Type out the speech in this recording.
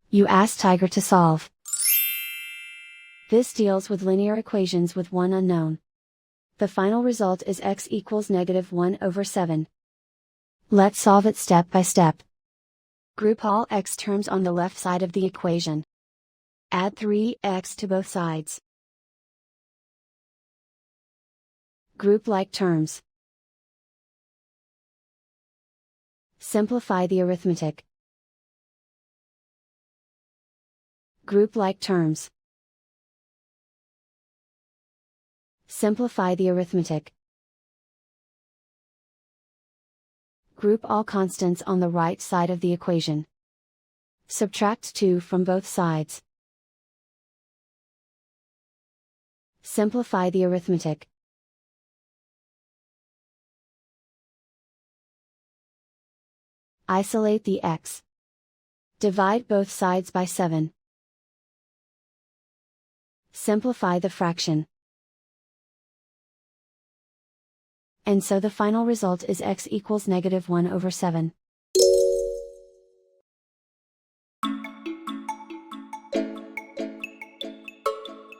You ask Tiger to solve. This deals with linear equations with one unknown. The final result is x equals -1/7. Let's solve it step by step. Group all x terms on the left side of the equation. Add 3x to both sides. Group like terms. Simplify the arithmetic. Group like terms. Simplify the arithmetic. Group all constants on the right side of the equation. Subtract 2 from both sides. Simplify the arithmetic. Isolate the x. Divide both sides by 7. Simplify the fraction. And so the final result is x equals -1/7.